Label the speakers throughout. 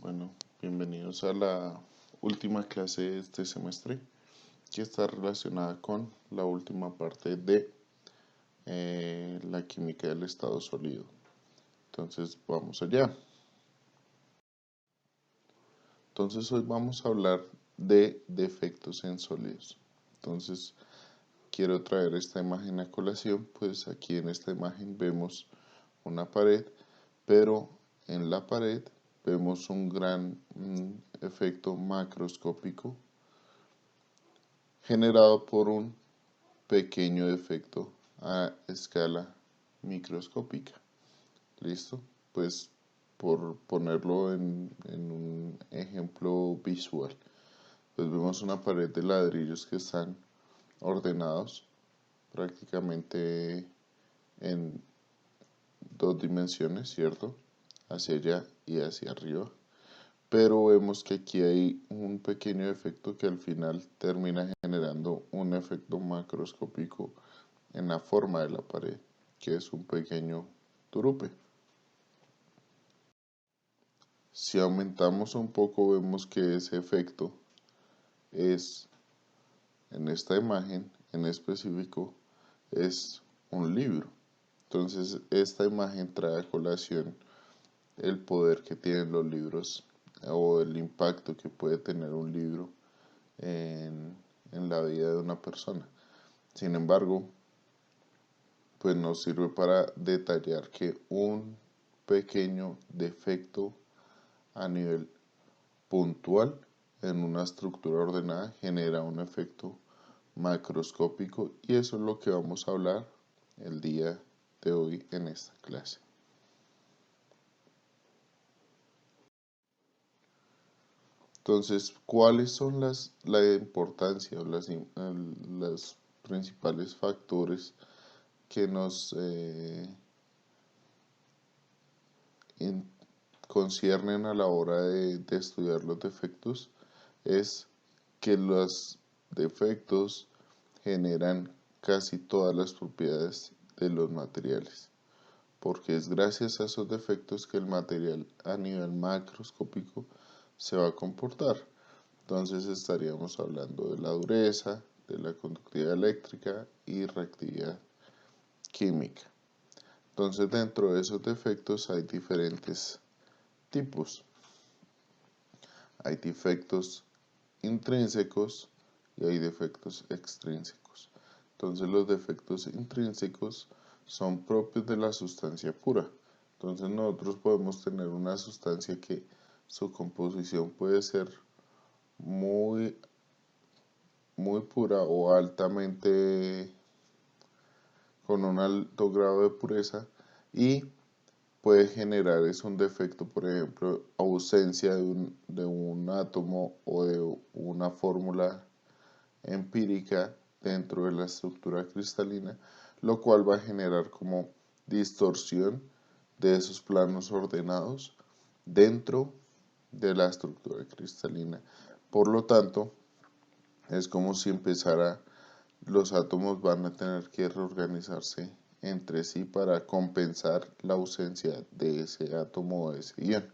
Speaker 1: Bueno, bienvenidos a la última clase de este semestre que está relacionada con la última parte de la química del estado sólido. Entonces, vamos allá. Entonces, hoy vamos a hablar de defectos en sólidos. Entonces, quiero traer esta imagen a colación, pues aquí en esta imagen vemos una pared, pero en la pared vemos un gran efecto macroscópico generado por un pequeño defecto a escala microscópica. ¿Listo? Pues por ponerlo en un ejemplo visual, pues vemos una pared de ladrillos que están ordenados prácticamente en dos dimensiones, ¿cierto? Hacia allá y hacia arriba. Pero vemos que aquí hay un pequeño efecto que al final termina generando un efecto macroscópico en la forma de la pared, que es un pequeño turupe. Si aumentamos un poco vemos que ese efecto es, en esta imagen en específico, es un libro. Entonces esta imagen trae a colación el poder que tienen los libros o el impacto que puede tener un libro en la vida de una persona. Sin embargo, pues nos sirve para detallar que un pequeño defecto a nivel puntual en una estructura ordenada genera un efecto macroscópico y eso es lo que vamos a hablar el día de hoy en esta clase. Entonces, ¿cuáles son la importancia o las principales factores que nos conciernen a la hora de estudiar los defectos? Es que los defectos generan casi todas las propiedades de los materiales, porque es gracias a esos defectos que el material a nivel macroscópico se va a comportar. Entonces estaríamos hablando de la dureza, de la conductividad eléctrica y reactividad química. Entonces dentro de esos defectos hay diferentes tipos. Hay defectos intrínsecos y hay defectos extrínsecos. Entonces los defectos intrínsecos son propios de la sustancia pura. Entonces nosotros podemos tener una sustancia que su composición puede ser muy pura o altamente con un alto grado de pureza y puede generar es un defecto, por ejemplo, ausencia de un átomo o de una fórmula empírica dentro de la estructura cristalina, lo cual va a generar como distorsión de esos planos ordenados dentro de la estructura cristalina. Por lo tanto, es como si los átomos van a tener que reorganizarse entre sí para compensar la ausencia de ese átomo o de ese ion.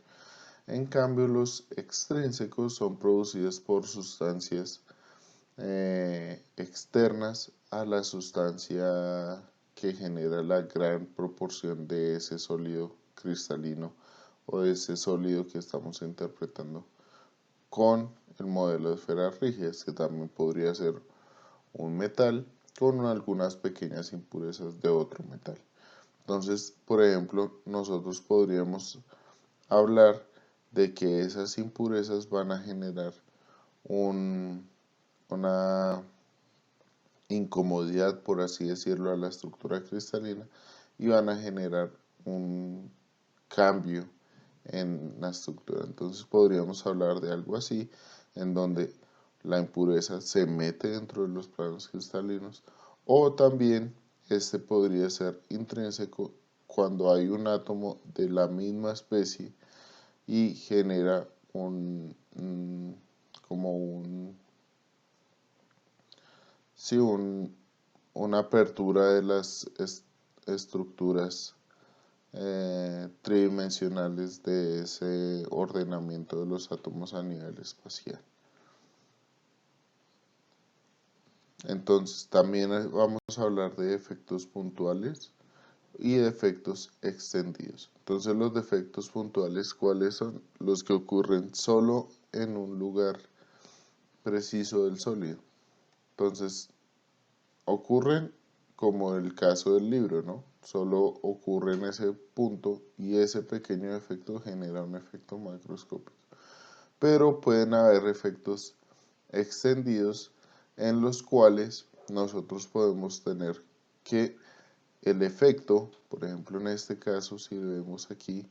Speaker 1: En cambio, los extrínsecos son producidos por sustancias externas a la sustancia que genera la gran proporción de ese sólido cristalino o de ese sólido que estamos interpretando con el modelo de esferas rígidas, que también podría ser un metal con algunas pequeñas impurezas de otro metal. Entonces, por ejemplo, nosotros podríamos hablar de que esas impurezas van a generar una incomodidad, por así decirlo, a la estructura cristalina y van a generar un cambio en la estructura. Entonces podríamos hablar de algo así, en donde la impureza se mete dentro de los planos cristalinos, o también este podría ser intrínseco cuando hay un átomo de la misma especie y genera como una apertura de las estructuras tridimensionales de ese ordenamiento de los átomos a nivel espacial. Entonces también vamos a hablar de efectos puntuales y de efectos extendidos. Entonces los defectos puntuales, ¿cuáles son? Los que ocurren solo en un lugar preciso del sólido. Entonces ocurren como el caso del libro, ¿no? Solo ocurre en ese punto y ese pequeño efecto genera un efecto macroscópico. Pero pueden haber efectos extendidos en los cuales nosotros podemos tener que el efecto, por ejemplo en este caso, si lo vemos aquí,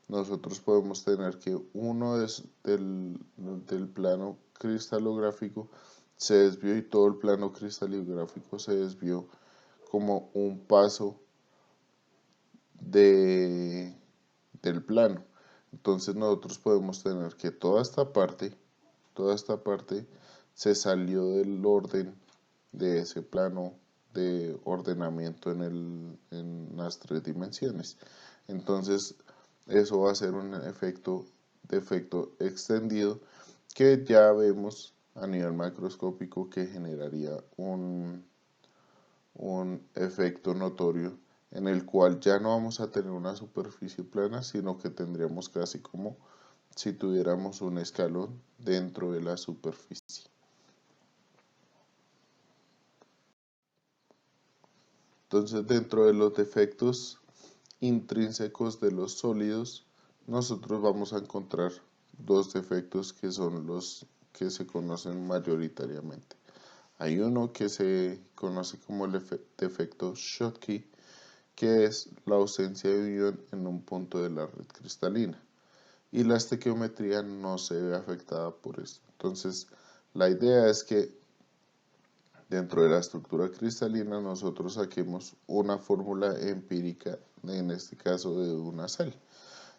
Speaker 1: nosotros podemos tener que uno del plano cristalográfico se desvió y todo el plano cristalográfico se desvió como un paso del plano. Entonces nosotros podemos tener que toda esta parte se salió del orden de ese plano de ordenamiento en las tres dimensiones. Entonces eso va a ser un efecto de efecto extendido que ya vemos a nivel macroscópico que generaría un efecto notorio en el cual ya no vamos a tener una superficie plana, sino que tendríamos casi como si tuviéramos un escalón dentro de la superficie. Entonces, dentro de los defectos intrínsecos de los sólidos, nosotros vamos a encontrar dos defectos que son los que se conocen mayoritariamente. Hay uno que se conoce como el defecto Schottky, que es la ausencia de ion en un punto de la red cristalina. Y la estequiometría no se ve afectada por esto. Entonces, la idea es que dentro de la estructura cristalina nosotros saquemos una fórmula empírica, en este caso de una sal.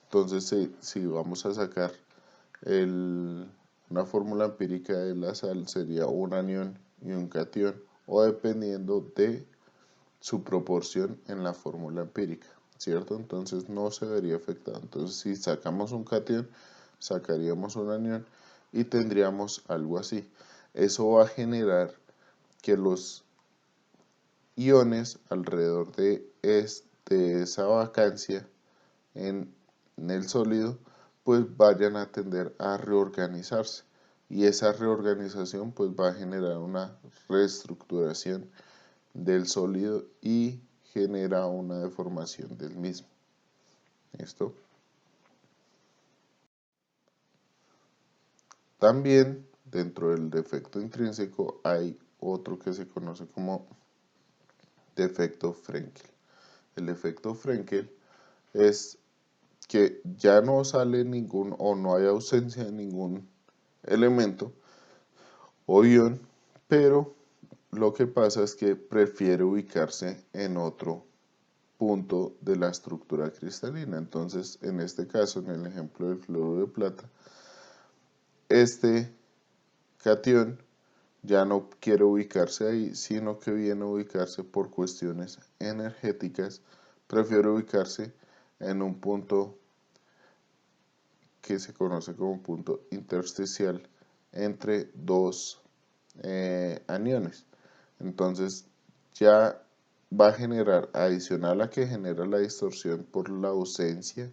Speaker 1: Entonces, si vamos a sacar una fórmula empírica de la sal, sería un anión y un cation, o dependiendo de su proporción en la fórmula empírica, ¿cierto? Entonces no se vería afectado. Entonces, si sacamos un cation, sacaríamos un anión y tendríamos algo así. Eso va a generar que los iones alrededor de esa vacancia en el sólido pues vayan a tender a reorganizarse, y esa reorganización pues va a generar una reestructuración del sólido y genera una deformación del mismo. ¿Listo? También dentro del defecto intrínseco hay otro que se conoce como defecto Frenkel. El efecto Frenkel es que ya no sale ningún o no hay ausencia de ningún elemento o ion, pero lo que pasa es que prefiere ubicarse en otro punto de la estructura cristalina. Entonces, en este caso, en el ejemplo del cloro de plata, este cation ya no quiere ubicarse ahí, sino que viene a ubicarse por cuestiones energéticas, prefiere ubicarse en un punto que se conoce como punto intersticial entre dos aniones. Entonces ya va a generar, adicional a que genera la distorsión por la ausencia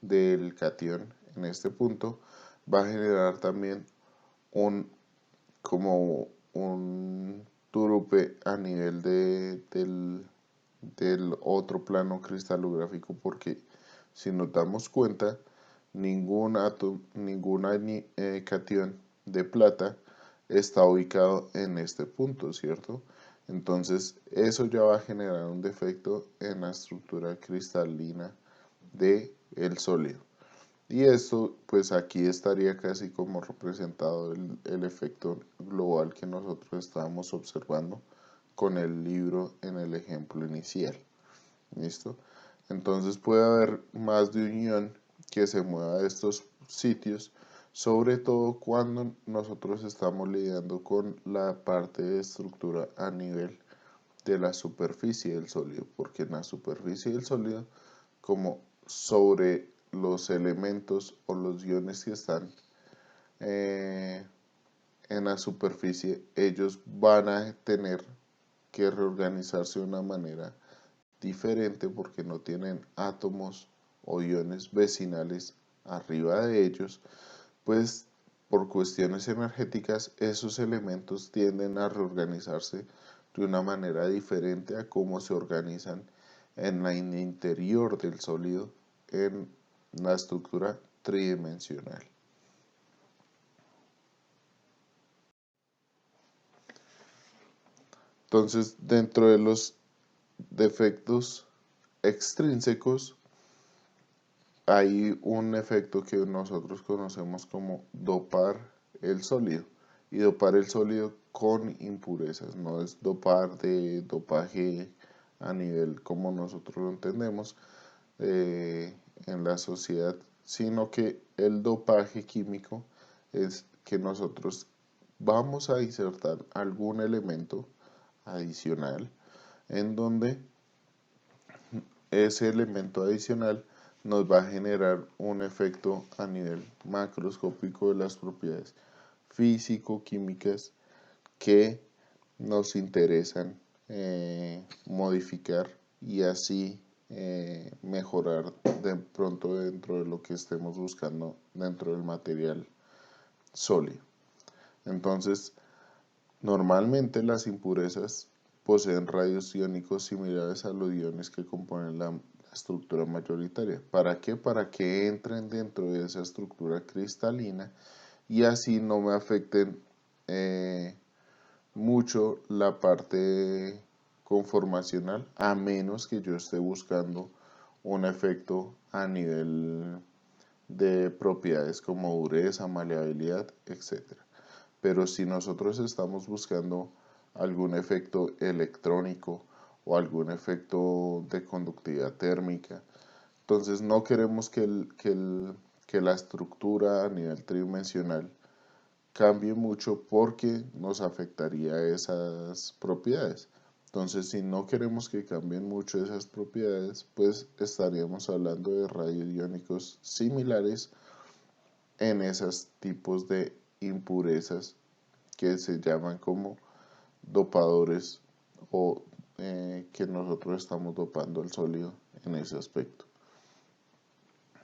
Speaker 1: del cation en este punto, va a generar también como un turupe a nivel del otro plano cristalográfico, porque si nos damos cuenta, ningún cation de plata está ubicado en este punto, ¿cierto? Entonces eso ya va a generar un defecto en la estructura cristalina del sólido. Y esto pues aquí estaría casi como representado el efecto global que nosotros estábamos observando con el libro en el ejemplo inicial. ¿Listo? Entonces puede haber más de un ion que se mueva de estos sitios, sobre todo cuando nosotros estamos lidiando con la parte de estructura a nivel de la superficie del sólido, porque en la superficie del sólido como sobre los elementos o los iones que están en la superficie, ellos van a tener que reorganizarse de una manera diferente porque no tienen átomos o iones vecinales arriba de ellos, pues por cuestiones energéticas esos elementos tienden a reorganizarse de una manera diferente a cómo se organizan en el interior del sólido en la estructura tridimensional. Entonces, dentro de los defectos extrínsecos hay un efecto que nosotros conocemos como dopar el sólido. Y dopar el sólido con impurezas, no es dopar de dopaje a nivel como nosotros lo entendemos en la sociedad, sino que el dopaje químico es que nosotros vamos a insertar algún elemento adicional en donde ese elemento adicional nos va a generar un efecto a nivel macroscópico de las propiedades físico-químicas que nos interesan modificar y así mejorar de pronto dentro de lo que estemos buscando dentro del material sólido. Entonces, normalmente las impurezas poseen rayos iónicos similares a los iones que componen la estructura mayoritaria. ¿Para qué? Para que entren dentro de esa estructura cristalina y así no me afecten mucho la parte conformacional, a menos que yo esté buscando un efecto a nivel de propiedades como dureza, maleabilidad, etc. Pero si nosotros estamos buscando algún efecto electrónico o algún efecto de conductividad térmica, entonces no queremos que la estructura a nivel tridimensional cambie mucho porque nos afectaría esas propiedades. Entonces, si no queremos que cambien mucho esas propiedades, pues estaríamos hablando de rayos iónicos similares en esos tipos de impurezas que se llaman como dopadores o que nosotros estamos dopando el sólido en ese aspecto.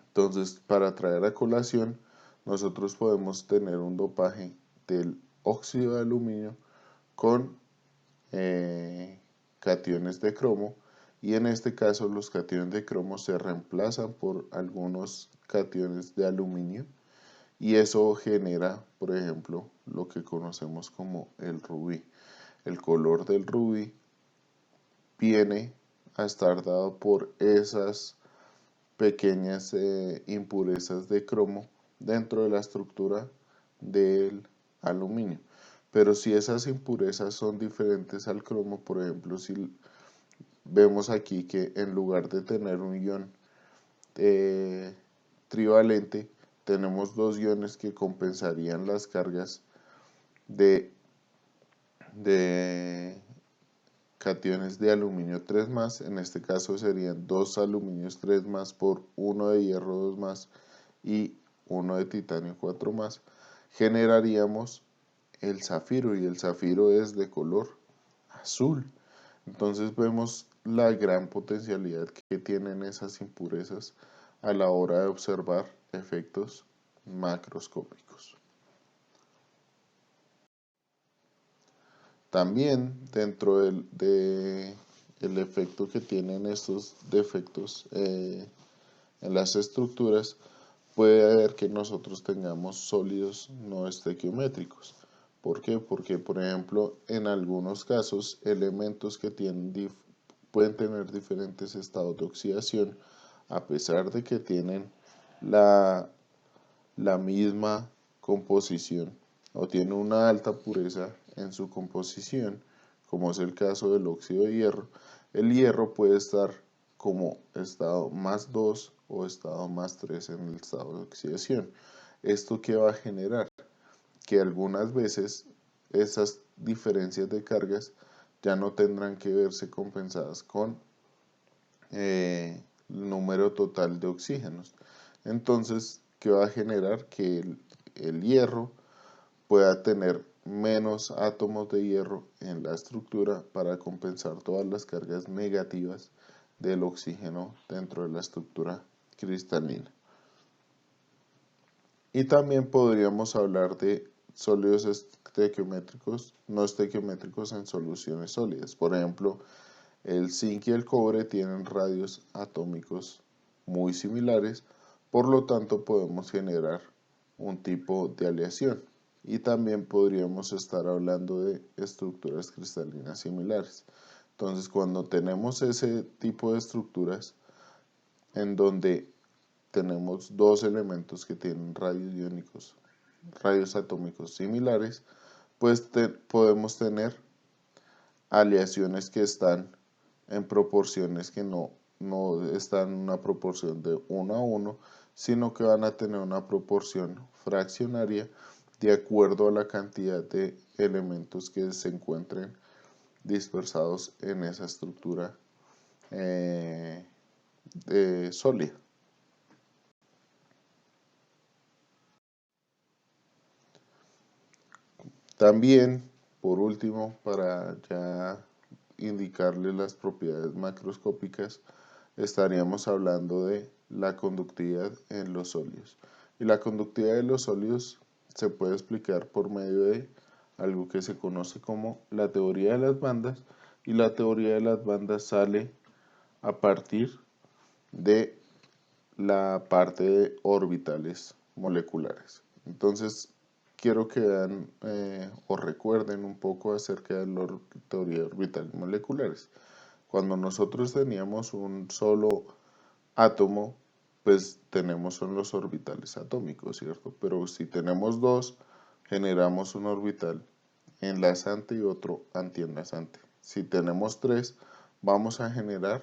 Speaker 1: Entonces, para traer a colación, nosotros podemos tener un dopaje del óxido de aluminio con cationes de cromo, y en este caso los cationes de cromo se reemplazan por algunos cationes de aluminio y eso genera, por ejemplo, lo que conocemos como el rubí. El color del rubí viene a estar dado por esas pequeñas impurezas de cromo dentro de la estructura del aluminio. Pero si esas impurezas son diferentes al cromo, por ejemplo, si vemos aquí que en lugar de tener un ion trivalente, tenemos dos iones que compensarían las cargas de cationes de aluminio 3+, en este caso serían 2 aluminios 3+, por 1 de hierro 2+, y 1 de titanio 4+, generaríamos el zafiro, y el zafiro es de color azul. Entonces vemos la gran potencialidad que tienen esas impurezas a la hora de observar efectos macroscópicos. También dentro del efecto que tienen estos defectos en las estructuras, puede haber que nosotros tengamos sólidos no estequiométricos. ¿Por qué? Porque, por ejemplo, en algunos casos, elementos que pueden tener diferentes estados de oxidación, a pesar de que tienen la misma composición o tienen una alta pureza en su composición, como es el caso del óxido de hierro, el hierro puede estar como estado +2 o estado +3 en el estado de oxidación. ¿Esto qué va a generar? Que algunas veces esas diferencias de cargas ya no tendrán que verse compensadas con número total de oxígenos. Entonces, ¿qué va a generar? Que el hierro pueda tener menos átomos de hierro en la estructura para compensar todas las cargas negativas del oxígeno dentro de la estructura cristalina. Y también podríamos hablar de sólidos estequiométricos, no estequiométricos en soluciones sólidas. Por ejemplo, el zinc y el cobre tienen radios atómicos muy similares, por lo tanto podemos generar un tipo de aleación. Y también podríamos estar hablando de estructuras cristalinas similares. Entonces, cuando tenemos ese tipo de estructuras en donde tenemos dos elementos que tienen radios atómicos similares, pues podemos tener aleaciones que están en proporciones que no están en una proporción de 1 a 1, sino que van a tener una proporción fraccionaria de acuerdo a la cantidad de elementos que se encuentren dispersados en esa estructura sólida. También, por último, para ya indicarle las propiedades macroscópicas, estaríamos hablando de la conductividad en los sólidos. Y la conductividad de los sólidos se puede explicar por medio de algo que se conoce como la teoría de las bandas, y la teoría de las bandas sale a partir de la parte de orbitales moleculares. Entonces, quiero que vean o recuerden un poco acerca de la teoría de orbitales moleculares. Cuando nosotros teníamos un solo átomo, pues tenemos son los orbitales atómicos, ¿cierto? Pero si tenemos dos, generamos un orbital enlazante y otro antienlazante. Si tenemos tres, vamos a generar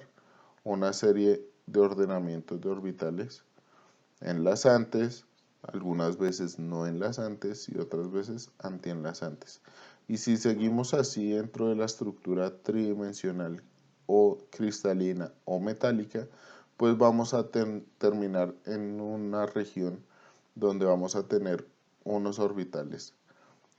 Speaker 1: una serie de ordenamientos de orbitales enlazantes, algunas veces no enlazantes y otras veces antienlazantes. Y si seguimos así dentro de la estructura tridimensional o cristalina o metálica, pues vamos a terminar en una región donde vamos a tener unos orbitales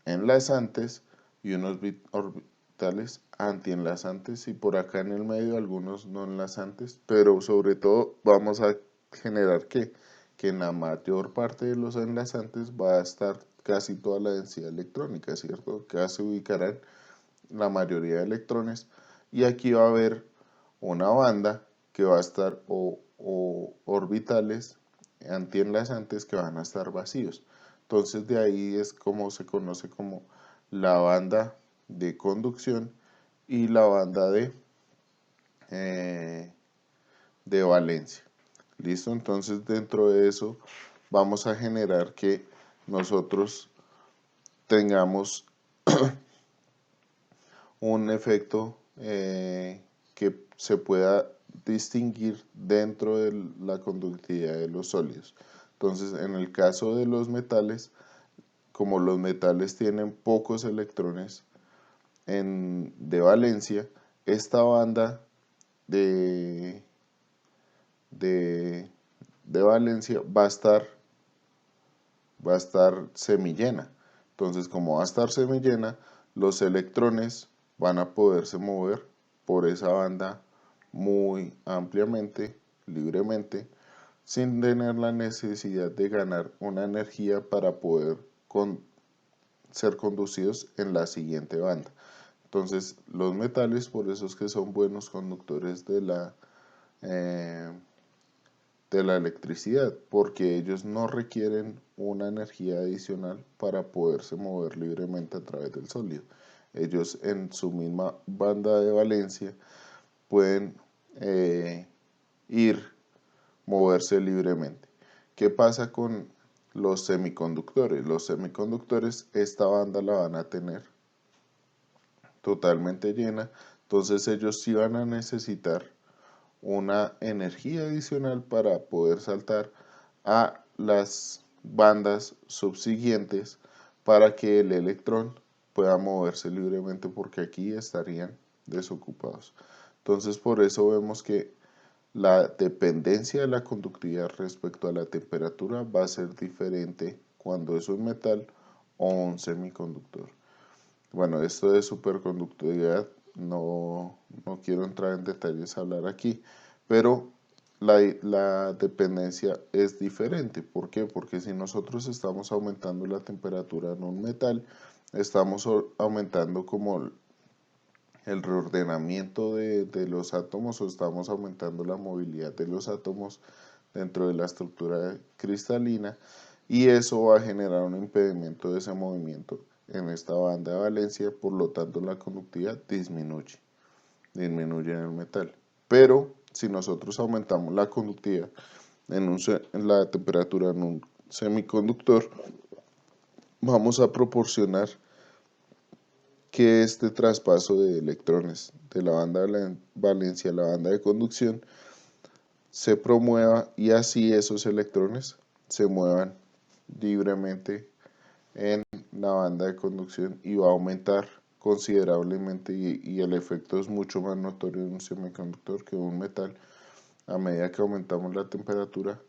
Speaker 1: enlazantes y unos orbitales antienlazantes, y por acá en el medio algunos no enlazantes, pero sobre todo vamos a generar que en la mayor parte de los enlazantes va a estar casi toda la densidad electrónica, ¿cierto? Que se ubicarán la mayoría de electrones, y aquí va a haber una banda que va a estar o orbitales antienlazantes que van a estar vacíos. Entonces de ahí es como se conoce como la banda de conducción y la banda de valencia. ¿Listo? Entonces dentro de eso vamos a generar que nosotros tengamos un efecto que se pueda distinguir dentro de la conductividad de los sólidos. Entonces, en el caso de los metales, como los metales tienen pocos electrones de valencia, esta banda de, de, de valencia va a estar semillena. Entonces, como va a estar semillena, los electrones van a poderse mover por esa banda muy ampliamente, libremente, sin tener la necesidad de ganar una energía para poder ser conducidos en la siguiente banda. Entonces, los metales, por eso es que son buenos conductores de la electricidad, porque ellos no requieren una energía adicional para poderse mover libremente a través del sólido. Ellos en su misma banda de valencia pueden moverse libremente. ¿Qué pasa con los semiconductores? Los semiconductores, esta banda la van a tener totalmente llena, entonces ellos sí van a necesitar una energía adicional para poder saltar a las bandas subsiguientes para que el electrón pueda moverse libremente, porque aquí estarían desocupados. Entonces por eso vemos que la dependencia de la conductividad respecto a la temperatura va a ser diferente cuando es un metal o un semiconductor. Bueno, esto de superconductividad no quiero entrar en detalles a hablar aquí, pero la dependencia es diferente. ¿Por qué? Porque si nosotros estamos aumentando la temperatura en un metal, estamos aumentando como el reordenamiento de los átomos, o estamos aumentando la movilidad de los átomos dentro de la estructura cristalina, y eso va a generar un impedimento de ese movimiento en esta banda de valencia. Por lo tanto la conductividad disminuye en el metal. Pero si nosotros aumentamos la conductividad en la temperatura en un semiconductor, vamos a proporcionar que este traspaso de electrones de la banda de valencia a la banda de conducción se promueva, y así esos electrones se muevan libremente en la banda de conducción, y va a aumentar considerablemente, y el efecto es mucho más notorio en un semiconductor que en un metal. A medida que aumentamos la temperatura,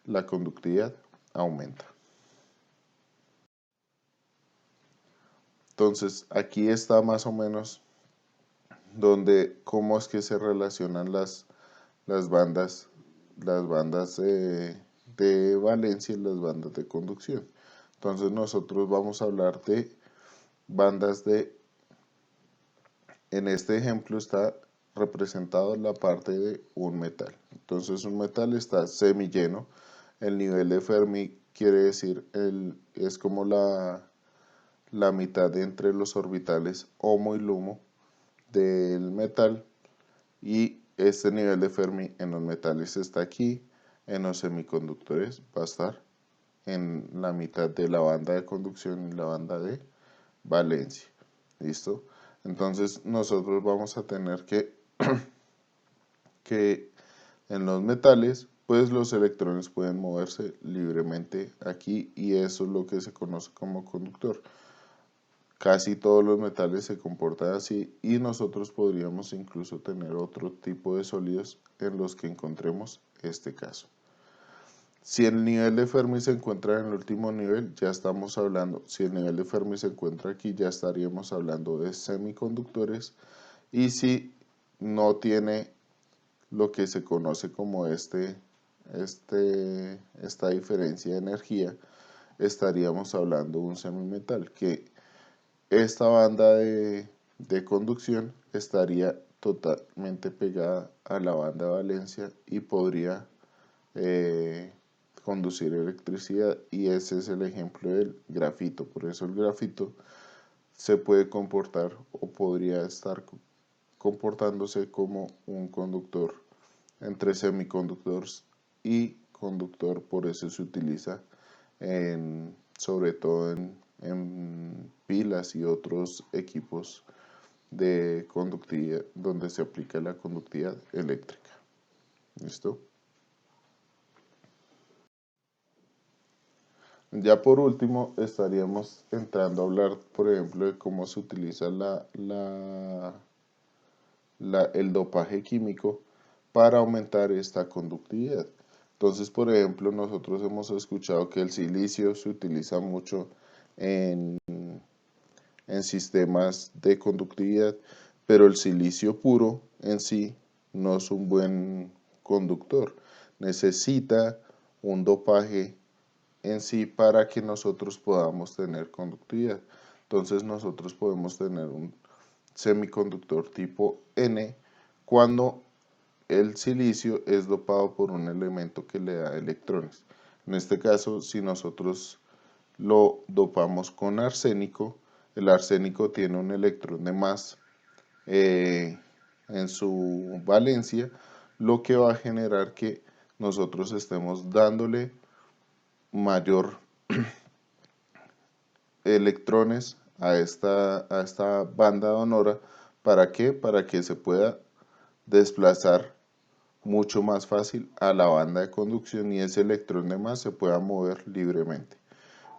Speaker 1: la conductividad aumenta. Entonces aquí está más o menos donde cómo es que se relacionan las bandas de valencia y las bandas de conducción. Entonces nosotros vamos a hablar de bandas en este ejemplo está representado la parte de un metal. Entonces un metal está semilleno. El nivel de Fermi quiere decir, es como la mitad entre los orbitales HOMO y LUMO del metal, y este nivel de Fermi en los metales está aquí. En los semiconductores va a estar en la mitad de la banda de conducción y la banda de valencia. ¿Listo? Entonces nosotros vamos a tener que en los metales, pues los electrones pueden moverse libremente aquí, y eso es lo que se conoce como conductor. Casi todos los metales se comportan así, y nosotros podríamos incluso tener otro tipo de sólidos en los que encontremos este caso. Si el nivel de Fermi se encuentra en el último nivel, ya estamos hablando, si el nivel de Fermi se encuentra aquí, ya estaríamos hablando de semiconductores, y si no tiene lo que se conoce como esta diferencia de energía, estaríamos hablando de un semimetal, que esta banda de conducción estaría totalmente pegada a la banda de valencia y podría conducir electricidad, y ese es el ejemplo del grafito. Por eso el grafito se puede comportar, o podría estar comportándose como un conductor entre semiconductores y conductor. Por eso se utiliza sobre todo en pilas y otros equipos de conductividad donde se aplica la conductividad eléctrica. ¿Listo? Ya por último estaríamos entrando a hablar, por ejemplo, de cómo se utiliza el dopaje químico para aumentar esta conductividad. Entonces, por ejemplo, nosotros hemos escuchado que el silicio se utiliza mucho en sistemas de conductividad, pero el silicio puro en sí no es un buen conductor. Necesita un dopaje en sí para que nosotros podamos tener conductividad. Entonces nosotros podemos tener un semiconductor tipo N cuando el silicio es dopado por un elemento que le da electrones. En este caso, si nosotros lo dopamos con arsénico, el arsénico tiene un electrón de más en su valencia, lo que va a generar que nosotros estemos dándole mayor electrones a esta banda donora. ¿Para qué? Para que se pueda desplazar mucho más fácil a la banda de conducción, y ese electrón de más se pueda mover libremente.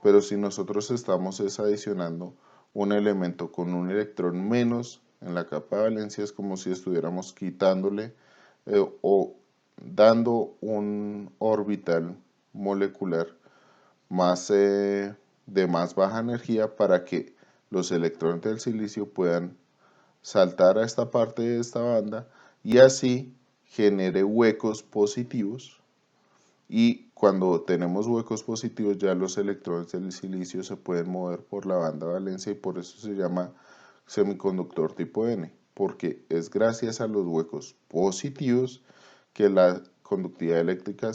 Speaker 1: Pero si nosotros estamos adicionando un elemento con un electrón menos en la capa de valencia, es como si estuviéramos quitándole o dando un orbital molecular más, de más baja energía para que los electrones del silicio puedan saltar a esta parte de esta banda y así genere huecos positivos, y cuando tenemos huecos positivos ya los electrones del silicio se pueden mover por la banda valencia y por eso se llama semiconductor tipo N, porque es gracias a los huecos positivos que la conductividad eléctrica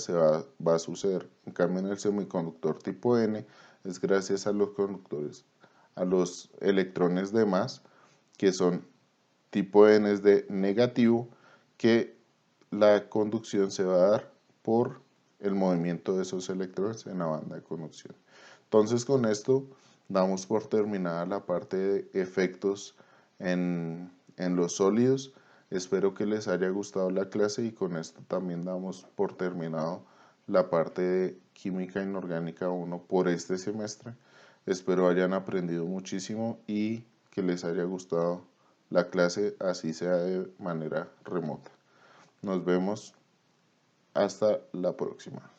Speaker 1: va a suceder. En cambio, en el semiconductor tipo N es gracias a los conductores, a los electrones de más, que son tipo N es de negativo, que la conducción se va a dar por el movimiento de esos electrones en la banda de conducción. Entonces, con esto damos por terminada la parte de efectos en los sólidos. Espero que les haya gustado la clase y con esto también damos por terminado la parte de química inorgánica 1 por este semestre. Espero hayan aprendido muchísimo y que les haya gustado la clase, así sea de manera remota. Nos vemos hasta la próxima.